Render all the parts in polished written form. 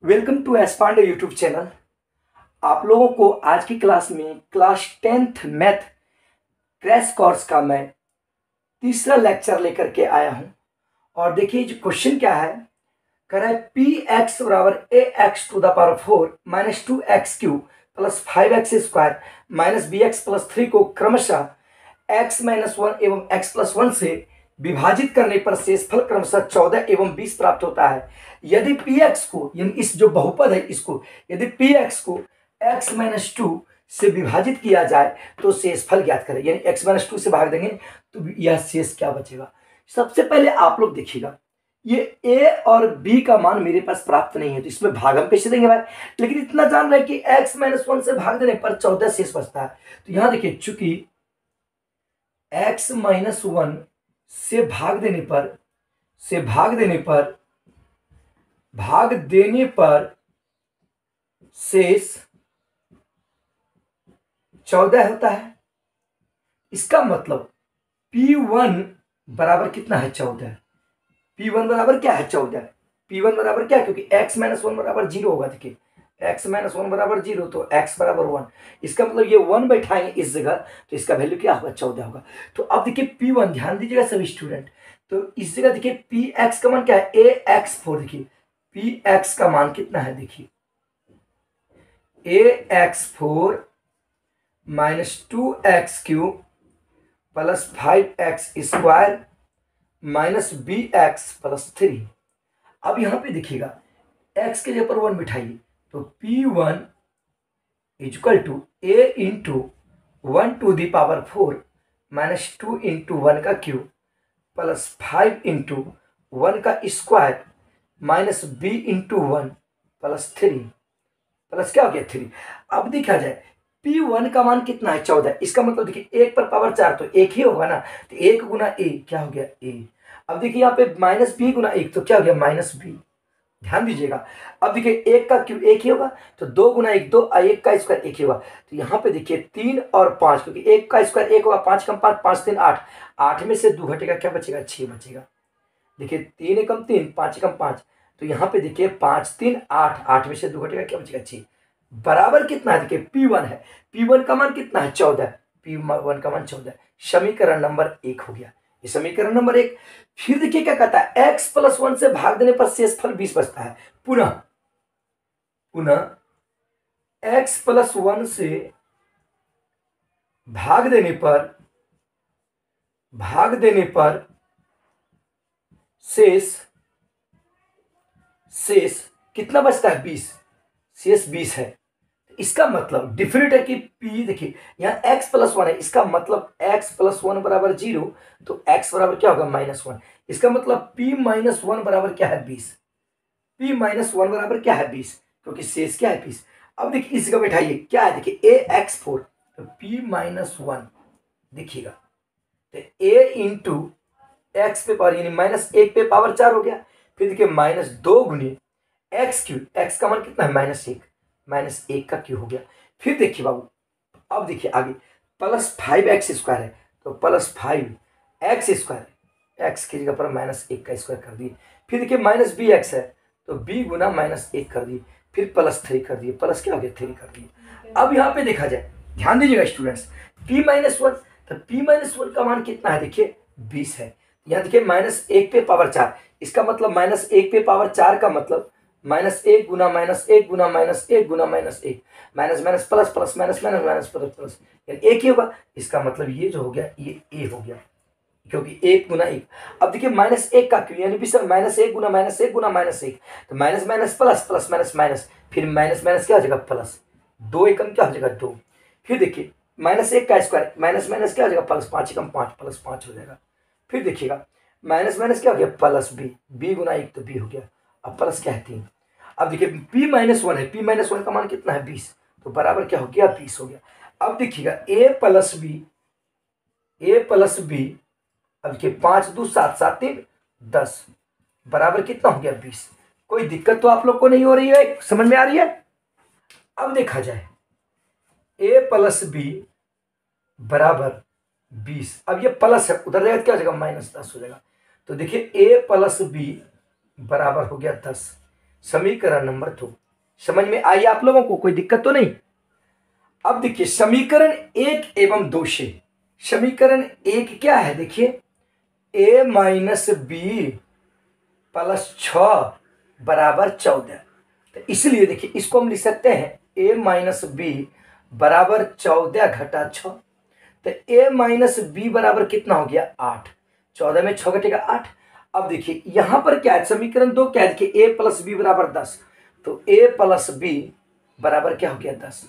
Welcome to S Pandey YouTube channel. आप लोगों को आज की क्लास में class 10th math crash course का मैं तीसरा लेक्चर लेकर के आया हूं। और देखिए जो क्वेश्चन क्या है, कह रहा है पी एक्स बराबर A X to the power 4 minus 2x³ plus 5x² minus bx+3 को क्रमशः x-1 एवं x+1 से विभाजित करने पर शेषफल क्रमशः 14 एवं 20 प्राप्त होता है। यदि px को, यानी इस जो बहुपद है इसको, यदि px को x-2 से विभाजित किया जाए तो शेषफल ज्ञात करें। यानी x-2 से भाग देंगे तो यह शेष क्या बचेगा। सबसे पहले आप लोग देखिएगा, ये a और b का मान मेरे पास प्राप्त नहीं है तो इसमें भाग हम कैसे देंगे भाई। लेकिन इतना जान रहे कि x-1 से भाग देने पर 14 शेष बचता है। तो यहां देखिए, चूंकि x-1 से भाग देने पर शेष 14 होता है। इसका मतलब P1 बराबर कितना है, 14। P1 बराबर क्या है, 14। P1 बराबर क्या है, क्योंकि x-1 बराबर 0 होगा। देखिए x-1 बराबर 0 तो x बराबर 1। इसका मतलब ये 1 बैठाएंगे इस जगह तो इसका वैल्यू क्या होगा, 14 होगा। तो अब देखिए P1, ध्यान दीजिएगा सभी स्टूडेंट। तो इस जगह देखिए px का मान क्या है, ax4। देखिए px का मान कितना है, देखिए ax4 minus 2x³ plus 5x² minus bx+3। अब यहां पे देखिएगा x के जगह पर 1 बिठाइए तो P1 equal to a into 1 to the power 4 minus 2 into 1 का क्यूब प्लस 5 इंटू 1 का square minus b into 1 plus 3 plus क्या हो गया 3। अब देखा जाए P1 का मान कितना है, 14। इसका मतलब देखिए 1 पर पावर 4 तो 1 ही होगा ना, तो 1 गुना a क्या हो गया a। अब देखिए यहाँ पे माइनस b गुना 1 तो क्या हो गया माइनस b। ध्यान दीजिएगा, अब देखिए 1 का क्यूब 1 ही होगा तो 2 गुना 1 2, 1 का स्क्वायर 1 ही होगा। तो यहाँ पे देखिए 3 और 5, क्योंकि 1 का स्क्वायर 1 होगा, 5 कम 5 5 3 8, 8 में से 2 घटेगा, क्या बचेगा 6 बचेगा। देखिए 3 एकम 3, 5 एकम 5, तो यहाँ पे देखिए 5 3 8, 8 में से 2 घटेगा, क्या बचेगा 6। बराबर कितना है, देखिए P1 है, P1 का मान कितना है 14, P1 का मान 14। समीकरण नंबर 1 हो गया, ये समीकरण नंबर 1। फिर देखिए क्या कहता है, x+1 से भाग देने पर शेषफल 20 बचता है। पुनः x+1 से भाग देने पर शेष कितना बचता है, 20। शेष 20 है। इसका मतलब डिफरेंट है कि P, देखिए यहाँ x+1 है, इसका मतलब x+1 बराबर 0 तो x बराबर क्या होगा -1। इसका मतलब P-1 बराबर क्या है 20। P-1 बराबर क्या है 20, क्योंकि शेष क्या है 20। अब देखिए इस जगह बैठाइए क्या है, देखिए ax4 तो P-1 देखिएगा तो a इंटू एक्स पे पावर यानी -1 पे पावर 4 हो गया। फिर देखिए -2 गुनी x³, x का मान कितना है -1, -1 का क्यूब हो गया। फिर देखिए बाबू, अब देखिए आगे प्लस 5x² है तो प्लस 5x², x की जगह पर -1 का स्क्वायर कर दिए। फिर देखिए -bx है तो b गुना -1 कर दिए, फिर +3 कर दिए, प्लस क्या हो गया 3 कर दिए। अब यहाँ पे देखा जाए, ध्यान दीजिएगा स्टूडेंट्स, P-1 तो P-1 का मान कितना है, देखिए 20 है। यहाँ देखिए -1 पे पावर 4, इसका मतलब -1 पे पावर 4 का मतलब -1 गुना -1 गुना -1 गुना -1, minus minus plus plus minus minus minus plus plus, यानी 1 ही होगा। इसका मतलब ये जो हो गया ये a हो गया, क्योंकि 1 गुना 1। अब देखिए -1 का क्यों, यानी -1 गुना -1 गुना -1 तो minus minus plus plus minus minus, फिर माइनस माइनस क्या हो जाएगा प्लस, 2 एकम क्या हो जाएगा 2। फिर देखिए -1 का स्क्वायर माइनस माइनस क्या हो जाएगा प्लस, 5 एकम 5 प्लस 5 हो जाएगा। फिर देखिएगा माइनस माइनस क्या हो गया प्लस b गुना 1 तो b हो गया, अब प्लस क्या है 3। अब देखिए P-1 है, P-1 का मान कितना है 20 तो बराबर क्या हो गया 20 हो गया। अब देखिएगा a प्लस b, अब देखिए 5 2 7 7 3 10 बराबर कितना हो गया 20। कोई दिक्कत तो आप लोग को नहीं हो रही है, समझ में आ रही है। अब देखा जाए a प्लस b बराबर 20, अब ये प्लस है उधर जाएगा क्या हो जाएगा -10 हो जाएगा। तो देखिए a प्लस b बराबर हो गया 10। समीकरण नंबर 2 समझ में आई आप लोगों को, कोई दिक्कत तो नहीं। अब देखिए समीकरण 1 एवं 2 से, समीकरण 1 क्या है देखिए, a माइनस बी प्लस 6 बराबर 14। तो इसलिए देखिए इसको हम लिख सकते हैं a माइनस बी बराबर 14 घटा 6। तो a माइनस बी बराबर कितना हो गया 8, 14 में 6 घटेगा 8। अब देखिए यहां पर क्या है, समीकरण 2 क्या है, देखिए a प्लस बी बराबर 10, तो a प्लस बी बराबर क्या हो गया 10।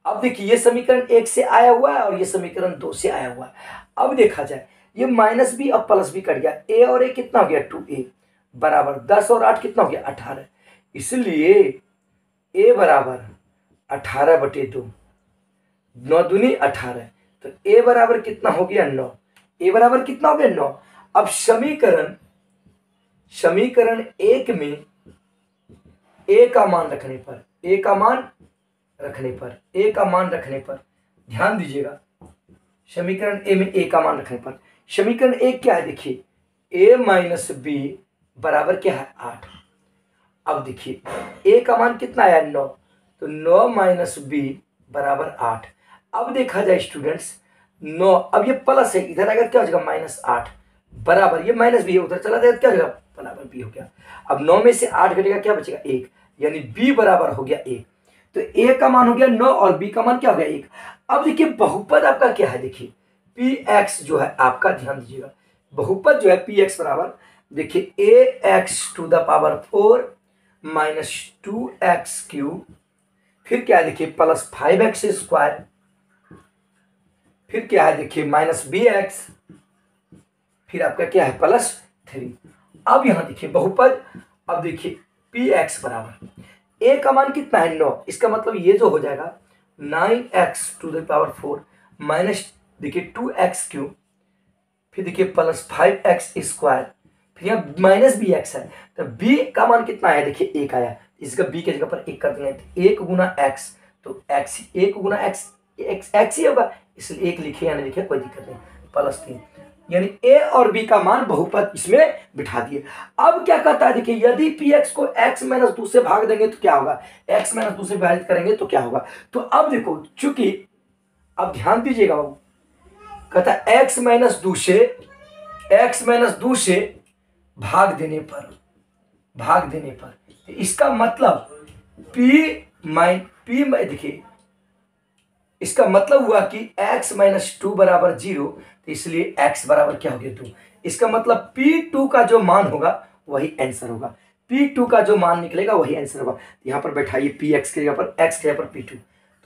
अब देखिए ये समीकरण 1 से आया हुआ है और ये समीकरण 2 से आया हुआ है। अब देखा जाए ये माइनस बी और प्लस बी कट गया, a और a कितना हो गया 2a बराबर 10 और 8 कितना हो गया 18। इसलिए a बराबर 18/2, 9 दूनी 18, तो a बराबर कितना हो गया 9, a बराबर कितना हो गया 9। अब समीकरण 1 में a का मान रखने पर, a का मान रखने पर ध्यान दीजिएगा, समीकरण ए में a का मान रखने पर समीकरण 1 क्या है देखिए a माइनस बी बराबर क्या है 8। अब देखिए a का मान कितना आया 9, तो 9 माइनस बी बराबर 8। अब देखा जाए स्टूडेंट्स 9, अब ये प्लस है इधर अगर क्या हो जाएगा -8 बराबर, ये माइनस बी है उधर चला जाएगा क्या हो जाएगा बराबर बी हो गया। अब 9 में से 8 घटेगा क्या बचेगा 1, यानी b बराबर हो गया 1। तो a का मान हो गया 9 और b का मान क्या हो गया 1। अब देखिए बहुपद आपका क्या है, देखिए px जो है आपका, ध्यान दीजिएगा बहुपद जो है px बराबर देखिए ax⁴ माइनस 2x³, फिर क्या है देखिए प्लस 5x², फिर क्या है देखिए माइनस bx, फिर आपका क्या है +3। अब यहां देखिए बहुपद, अब देखिए px बराबर a का मान कितना है 9, इसका मतलब ये जो हो जाएगा 9x⁴ माइनस देखिए 2x³, फिर देखिए प्लस 5x², फिर यहाँ माइनस bx है, तो b का मान कितना आया देखिए 1 आया, इसका b के जगह पर 1 कर देंगे तो 1 गुना x, तो x 1 गुना x ही होगा, इसलिए 1 लिखे या नहीं लिखे कोई दिक्कत नहीं, +3, यानी a और b का मान बहुपद इसमें बिठा दिए। अब क्या कहता है देखिए यदि px को x-2 से भाग देंगे तो क्या होगा, x-2 से विभाजित करेंगे तो क्या होगा। तो अब देखो चूंकि, अब ध्यान दीजिएगा बाबू, कहता है x-2 से भाग देने पर इसका मतलब देखिए इसका मतलब हुआ कि x-2 बराबर 0, तो इसलिए x बराबर क्या हो गया 2। इसका मतलब P2 का जो मान होगा वही आंसर होगा, P2 का जो मान निकलेगा वही आंसर होगा। यहाँ पर बैठाइए px के जगह पर x के जगह पर P2,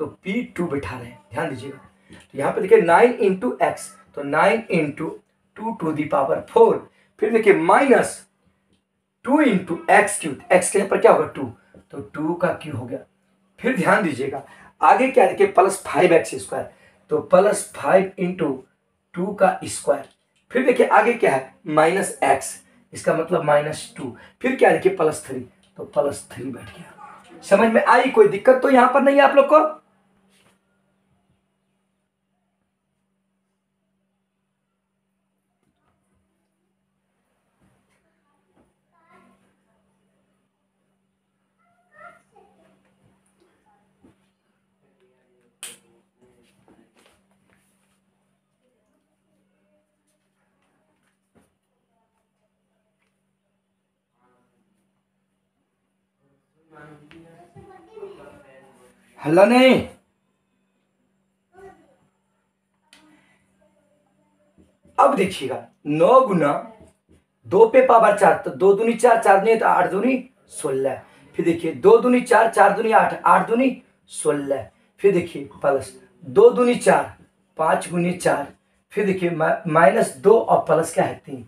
तो P2 बैठा रहे हैं, ध्यान दीजिएगा। तो यहाँ पर देखिए 9 × x, तो 9 × 2⁴, फिर देखिए माइनस 2 × x³, x के पर क्या होगा 2, तो 2 का क्यू हो गया। फिर ध्यान दीजिएगा आगे क्या देखिए प्लस 5x², तो +5 × 2 का स्क्वायर, फिर देखिए आगे क्या है -x, इसका मतलब -2, फिर क्या देखिए +3, तो +3 बैठ गया। समझ में आई, कोई दिक्कत तो यहां पर नहीं है आप लोग को। हल्ला नहीं, अब देखिएगा 9 गुना 2 पे पावर 4, तो 2 दूनी 4, 4 दूनी तो 8 दूनी 16, फिर देखिए 2 दूनी 4, 4 दूनी 8, 8 दूनी 16, फिर देखिए प्लस 2 दूनी 4, 5 गुनी 4, फिर देखिए -2 और प्लस क्या है 3।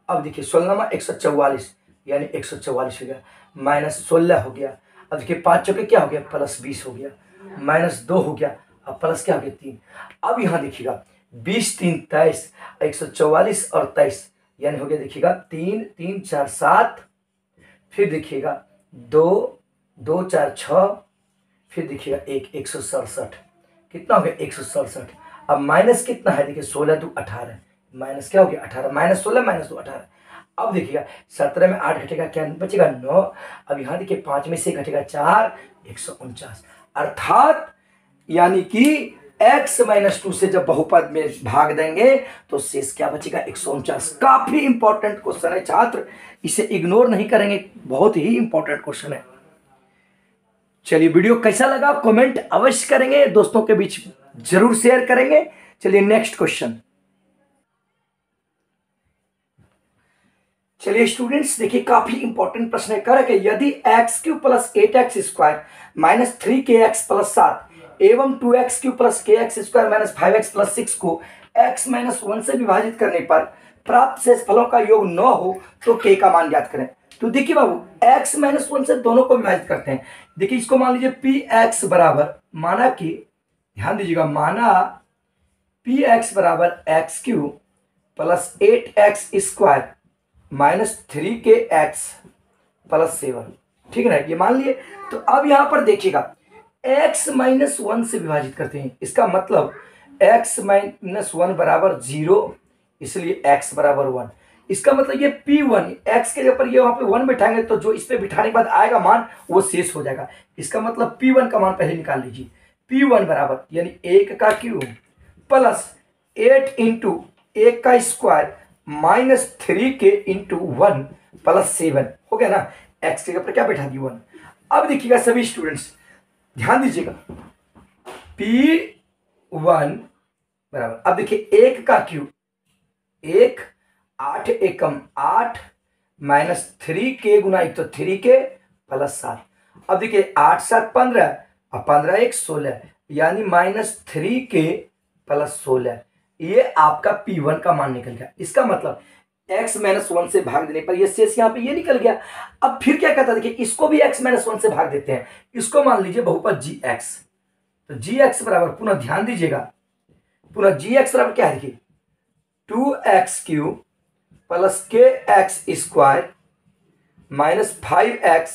अब देखिए 16 144, यानी 144 हो गया, -16 हो गया। अब देखिए 5 चौके क्या हो गया +20 हो गया, -2 हो गया, अब प्लस क्या हो गया 3। अब यहाँ देखिएगा 20 3 23, 144 और 23, यानी हो गया देखिएगा 3 3 4 7, फिर देखिएगा 2 2 4 6, फिर देखिएगा 167, कितना हो गया 167। अब माइनस कितना है देखिए 16 2 18, माइनस क्या हो गया 18, -16 -2 18। अब देखिएगा 17 में 8 घटेगा क्या बचेगा 9। अब यहाँ देखिए 5 में से घटेगा 4, 149। अर्थात यानी कि x-2 से जब बहुपद में भाग देंगे तो शेष क्या बचेगा 149। काफी इंपॉर्टेंट क्वेश्चन है छात्र, इसे इग्नोर नहीं करेंगे, बहुत ही इंपॉर्टेंट क्वेश्चन है। चलिए वीडियो कैसा लगा कमेंट अवश्य करेंगे, दोस्तों के बीच जरूर शेयर करेंगे। चलिए नेक्स्ट क्वेश्चन। चलिए स्टूडेंट्स देखिए काफी इंपॉर्टेंट प्रश्न है। कह रहा है यदि x³ plus 8x square minus 3kx plus 7 एवं 2x³ plus kx square minus 5x plus 6 को x-1 से विभाजित करने पर प्राप्त शेषफलों का योग 9 हो तो k का मान ज्ञात करें। तो देखिए बाबू x-1 से दोनों को विभाजित करते हैं। देखिए इसको मान लीजिए px बराबर, माना कि ध्यान दीजिएगा, माना px बराबर x³ plus 8x square minus 3kx plus 7, ठीक है ना, ये मान लिए। तो अब यहां पर देखिएगा x-1 से विभाजित करते हैं, इसका मतलब x-1 बराबर 0, इसलिए x बराबर 1। इसका मतलब ये p1 x के ऊपर ये वहां पे 1 बिठाएंगे तो जो इस पे बिठाने के बाद आएगा मान वो शेष हो जाएगा। इसका मतलब p1 का मान पहले निकाल लीजिए। p1 बराबर यानी 1 का क्यूब प्लस 8 इंटू 1 का square minus 3k into 1 plus 7 हो गया ना। x के ऊपर क्या बैठा दी 1। अब देखिएगा सभी स्टूडेंट्स ध्यान दीजिएगा, p1 बराबर, अब देखिए 1 का क्यूब 1, 8 एकम 8 माइनस 3k गुना 1 तो 3k प्लस 7। अब देखिए 8 7 15 और 15 1 16 यानी माइनस 3k प्लस 16। ये आपका p1 का मान निकल गया। इसका मतलब x-1 से भाग देने पर ये शेष यहाँ पे ये निकल गया। अब फिर क्या कहता है, देखिए इसको भी x-1 से भाग देते हैं। इसको मान लीजिए बहुपद gx, तो gx बराबर, पुनः ध्यान दीजिएगा, पुनः gx बराबर क्या है, देखिए 2x³ plus kx square minus 5x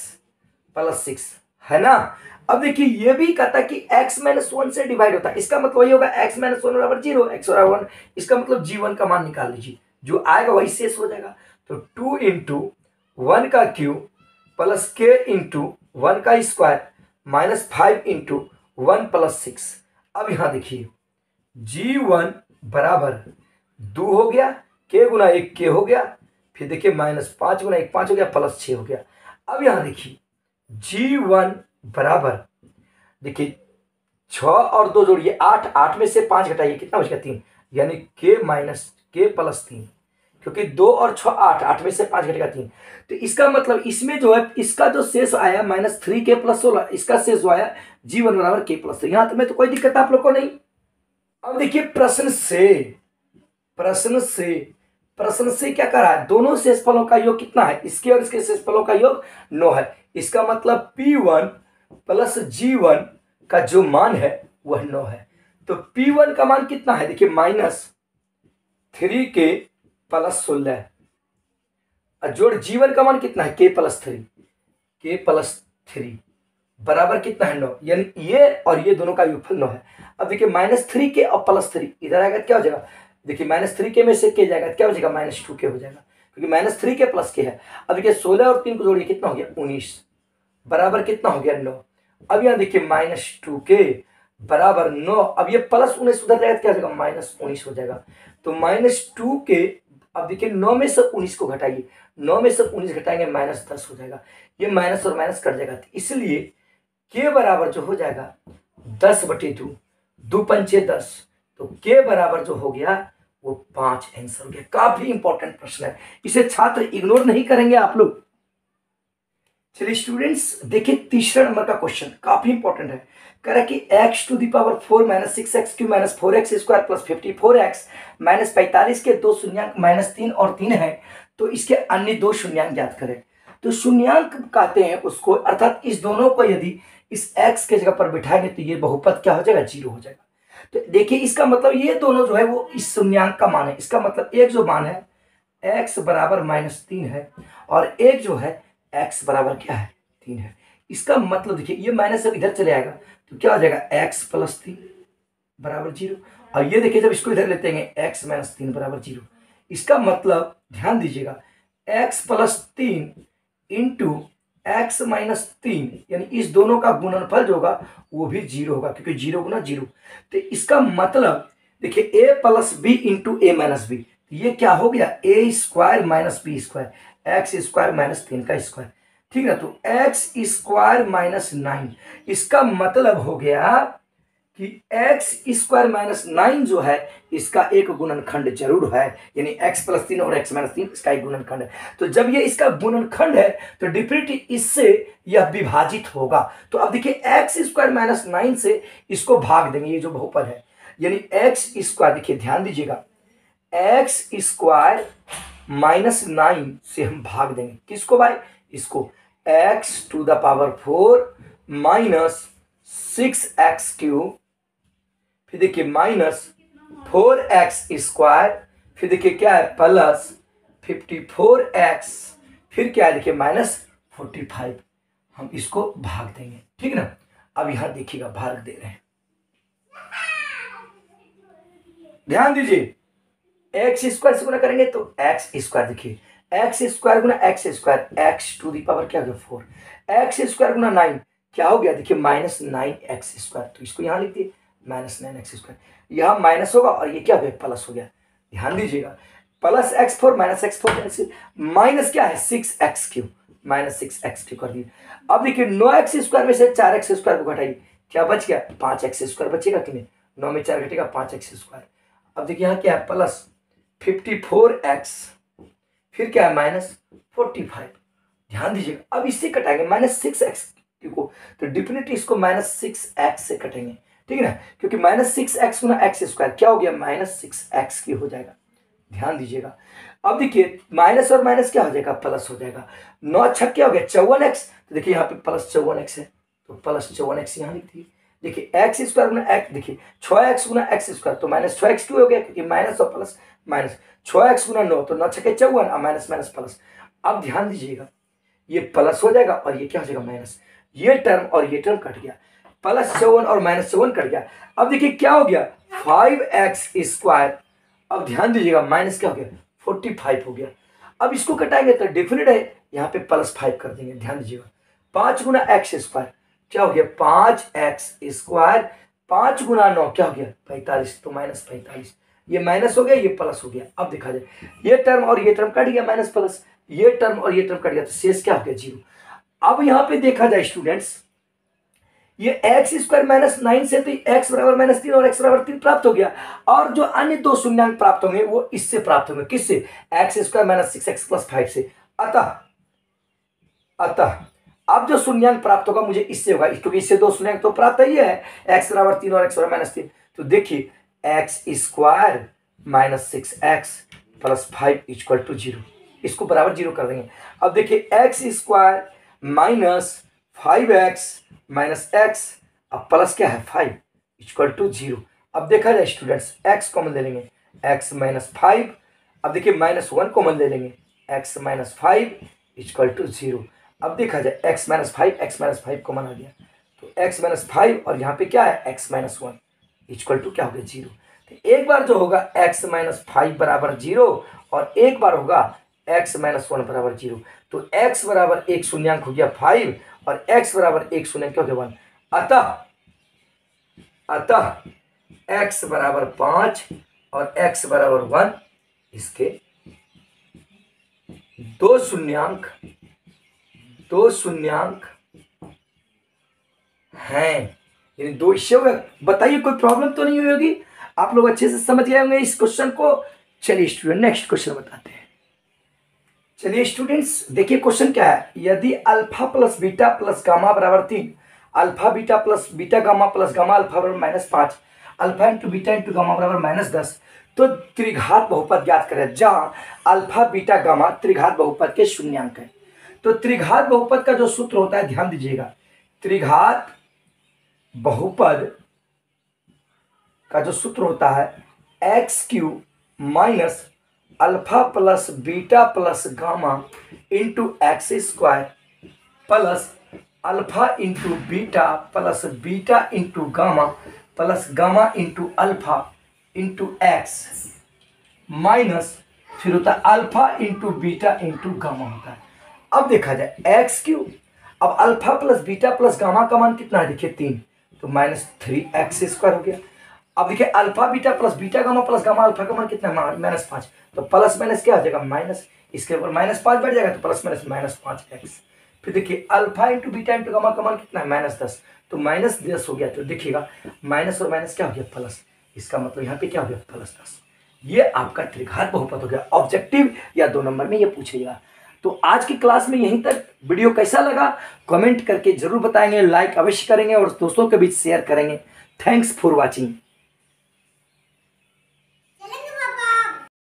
plus 6 है ना। अब देखिए ये भी कहता है कि x-1 से डिवाइड होता है, इसका मतलब वही होगा x-1 बराबर 0, x बराबर 1। इसका मतलब g1 का मान निकाल लीजिए, जो आएगा वही शेष हो जाएगा। तो 2 इंटू 1 का क्यूब प्लस k इंटू 1 का स्क्वायर माइनस 5 इंटू 1 प्लस 6। अब यहां देखिए g1 बराबर 2 हो गया, k गुना 1 k हो गया, फिर देखिए माइनस 5 गुना 1 5 हो गया, प्लस 6 हो गया। अब यहां देखिए g1 बराबर, देखिए 6 और 2 जोड़िए 8, 8 में से 5 घटाइए कितना बचेगा 3, यानी k माइनस k प्लस 3, क्योंकि 2 और 6 8, 8 में से 5 घटेगा 3। तो इसका मतलब इसमें जो है इसका जो शेष आया माइनस 3k प्लस 16, इसका शेष जो आया g1 बराबर k प्लस 3। यहां तो में तो कोई दिक्कत आप लोग को नहीं। अब देखिए प्रश्न से क्या कर रहा है, दोनों शेषफलों का योग कितना है, इसके और इसके शेषफलों का योग 9 है। इसका मतलब p1 प्लस g1 का जो मान है वह 9 है। तो p1 का मान कितना है, देखिए माइनस 3k प्लस 16, जोड़ g1 का मान कितना है k प्लस 3 बराबर कितना है 9, यानी ये और ये दोनों का योगफल 9 है। अब देखिए माइनस 3k और प्लस 3 इधर आएगा क्या हो जाएगा, देखिए माइनस 3k में से k जाएगा क्या हो जाएगा माइनस 2k हो जाएगा, क्योंकि माइनस 3k प्लस k है। अब देखिए 16 और 3 को जोड़िए कितना हो गया 19 बराबर कितना हो गया 9। अब यहाँ देखिए माइनस 2k बराबर 9, अब ये प्लस 19 उधर जाएगा क्या हो जाएगा माइनस 19 हो जाएगा। तो माइनस 2k, अब देखिए 9 में से 19 को घटाइए, 9 में से 19 घटाएंगे माइनस 10 हो जाएगा, ये माइनस और माइनस कट जाएगा। इसलिए k बराबर जो हो जाएगा 10/2, 2 पंचे 10, तो k बराबर जो हो गया वो 5 आंसर हो गया। काफी इंपॉर्टेंट प्रश्न है, इसे छात्र इग्नोर नहीं करेंगे आप लोग। चलिए स्टूडेंट्स देखिए तीसरा नंबर का क्वेश्चन काफी इंपॉर्टेंट है। कह रहा है कि x⁴ minus 6x³ minus 4x square plus 54x minus 45 के 2 शून्यांक माइनस 3 और 3 है, तो इसके अन्य 2 शून्यांक ज्ञात करें। तो शून्यांक कहते हैं उसको, अर्थात इस दोनों को यदि इस x के जगह पर बिठाएंगे तो ये बहुपद क्या हो जाएगा 0 हो जाएगा। तो देखिए इसका मतलब ये दोनों जो है वो इस शून्यांक का मान है। इसका मतलब एक जो मान है x बराबर -3 है और एक जो है x बराबर क्या है 3 है। इसका मतलब देखिए ये माइनस जब इधर चले आएगा तो क्या हो जाएगा x + 3 बराबर 0, और ये देखिए जब इसको इधर लेते हैं x - 3 बराबर 0। इसका मतलब ध्यान दीजिएगा x plus 3 into x minus 3, यानी इस दोनों का गुणनफल जो होगा वो भी 0 होगा, क्योंकि 0 गुना 0। तो इसका मतलब देखिए A plus B into A minus B, ये क्या हो गया, A square minus B square, X square minus 3 का स्क्वायर, ठीक है। तो एक्स स्क्वायर माइनस 9, इसका मतलब हो गया कि एक्स स्क्वायर माइनस 9 जो है इसका एक गुणनखंड जरूर है, यानी एक्स प्लस 3 और एक्स माइनस 3 इसका एक गुणनखंड है। तो जब ये इसका गुणनखंड है तो डिफरेंट इससे यह विभाजित होगा। तो अब देखिए एक्स स्क्वायर माइनस 9 से इसको भाग देंगे, ये जो बहुपद है, यानी एक्स स्क्वायर, देखिए ध्यान दीजिएगा, एक्स स्क्वायर माइनस 9 से हम भाग देंगे किसको भाई, इसको, x to the power 4 minus 6x cube, फिर देखिए माइनस 4x स्क्वायर, फिर देखिए क्या है प्लस 54x, फिर क्या है देखिए माइनस 45, हम इसको भाग देंगे, ठीक ना। अब यहां देखिएगा भाग दे रहे हैं, ध्यान दीजिए, एक्स स्क्वायर से गुना करेंगे तो एक्स स्क्वायर, देखिए एक्स स्क्वायर गुना x square, x to the power क्या हो गया 4, एक्स स्क्वायर गुना 9 क्या हो गया देखिए माइनस 9x स्क्वायर, तो इसको यहां लिख दिए माइनस 9x स्क्वायर, यहां माइनस होगा और ये क्या हो गया प्लस हो गया, ध्यान दीजिएगा, plus x4 minus x4 minus क्या है 6x cube, minus 6x cube कर दिए। अब देखिए 9x स्क्वायर में से 4x स्क्वायर को घटाइए, क्या बच गया 5x स्क्वायर बचेगा कि नहीं, 9 में 4 घटेगा 5x स्क्वायर। अब देखिए यहाँ क्या है प्लस 54x, फिर क्या है माइनस 45, ध्यान दीजिएगा। अब इससे कटाएंगे माइनस 6x को, तो डिफिनेटली इसको माइनस 6x से कटेंगे, ठीक है ना, क्योंकि माइनस 6x गुना एक्स स्क्वायर क्या हो गया माइनस 6x की हो जाएगा, ध्यान दीजिएगा। अब देखिए माइनस और माइनस क्या हो जाएगा प्लस हो जाएगा, 9 छक्के क्या हो गया 54x, तो देखिए यहाँ पे प्लस 54x है तो प्लस 54x यहाँ लिख दिए। देखिए एक्स स्क्वायर गुना एक्स, देखिए 6x गुना एक्स स्क्वायर तो माइनस 6x क्यों हो गया, क्योंकि माइनस और प्लस माइनस, 6x गुना 9 तो 9 छक्के 54 और माइनस माइनस प्लस। अब ध्यान दीजिएगा ये प्लस हो जाएगा और ये क्या हो जाएगा माइनस, ये टर्म और ये टर्म कट गया, प्लस 54 और माइनस 54 कट गया। अब देखिए क्या हो गया 5x स्क्वायर, अब ध्यान दीजिएगा माइनस क्या हो गया 45 हो गया। अब इसको कटाएंगे तो डेफिनेट है यहाँ पे प्लस 5 कर देंगे, ध्यान दीजिएगा 5 गुना एक्स स्क्वायर क्या हो गया 5x स्क्वायर, 5 गुना 9 क्या हो गया 45, तो माइनस 45, ये माइनस हो गया ये प्लस हो गया। अब देखा जाए ये टर्म और ये टर्म कट गया माइनस प्लस, ये टर्म और ये टर्म कट गया तो शेष क्या हो गया 0। अब यहाँ पे देखा जाए स्टूडेंट्स, ये एक्स स्क्वायर माइनस 9 से तो एक्स बराबर माइनस 3 और एक्स बराबर 3 प्राप्त हो गया, और जो अन्य दो शून्यांक प्राप्त होंगे वो इससे प्राप्त होंगे, किससे, x square minus 6x plus 5 से। अतः अब जो शून्यांक प्राप्त होगा मुझे इससे होगा, क्योंकि इससे दो शून्यांक तो प्राप्त ही है, एक्स बराबर 3 और एक्स बराबर माइनस 3। तो देखिए x square minus 6x plus 5 equal to 0, इसको बराबर 0 कर देंगे। अब देखिए x square minus 5x minus x, अब प्लस क्या है 5 इक्वल टू 0। अब देखा जाए स्टूडेंट्स x कॉमन ले लेंगे, x माइनस 5, अब देखिए माइनस 1 कॉमन ले लेंगे, x माइनस 5 इक्वल टू 0। अब देखा जाए x माइनस 5 कॉमन आ गया, तो x माइनस 5 और यहाँ पे क्या है x माइनस 1 इक्वल टू क्या हो गया 0। तो एक बार जो होगा x माइनस 5 बराबर 0 और एक बार होगा x माइनस 1 बराबर 0। तो x बराबर एक शून्यांक हो गया 5 और x बराबर एक शून्यांक हो गया 1। अतः x बराबर 5 और x बराबर 1, इसके दो शून्यांक हैं, यानी दो हिस्से हो गए। बताइए कोई प्रॉब्लम तो नहीं हुई होगी, आप लोग अच्छे से समझ गए होंगे इस क्वेश्चन को। चलिए स्टूडेंट नेक्स्ट क्वेश्चन बताते हैं। चलिए स्टूडेंट्स देखिए क्वेश्चन क्या है, यदि alpha plus beta plus gamma बराबर 3, alpha beta plus beta gamma plus gamma alpha बराबर -5, alpha into beta into gamma बराबर -10, तो त्रिघात बहुपद ज्ञात करें जहां अल्फा बीटा गामा त्रिघात बहुपद के शून्यांक है। तो त्रिघात बहुपद का जो सूत्र होता है ध्यान दीजिएगा, त्रिघात बहुपद का जो सूत्र होता है x³ minus alpha plus beta plus gamma into x square plus alpha into beta plus beta into gamma plus gamma into alpha into x minus फिर होता है alpha into beta into gamma होता है। अब देखा जाए एक्स क्यूब, अब alpha plus beta plus gamma का मान कितना है, देखिए 3, तो -3x² हो गया। अब देखिए alpha beta plus beta gamma plus gamma alpha का मान कितना है, -5, तो प्लस माइनस क्या हो जाएगा माइनस, इसके ऊपर -5 बैठ जाएगा तो प्लस माइनस -5x। फिर देखिए alpha into beta into gamma का मान कितना है, -10, तो -10 हो गया। तो देखिएगा माइनस और माइनस क्या हो गया प्लस, इसका मतलब यहाँ पे क्या हो गया +10। ये आपका त्रिघात बहुपद हो गया, ऑब्जेक्टिव या 2 नंबर में ये पूछेगा। तो आज की क्लास में यहीं तक। वीडियो कैसा लगा कमेंट करके जरूर बताएंगे, लाइक अवश्य करेंगे और दोस्तों के बीच शेयर करेंगे। Thanks for watching.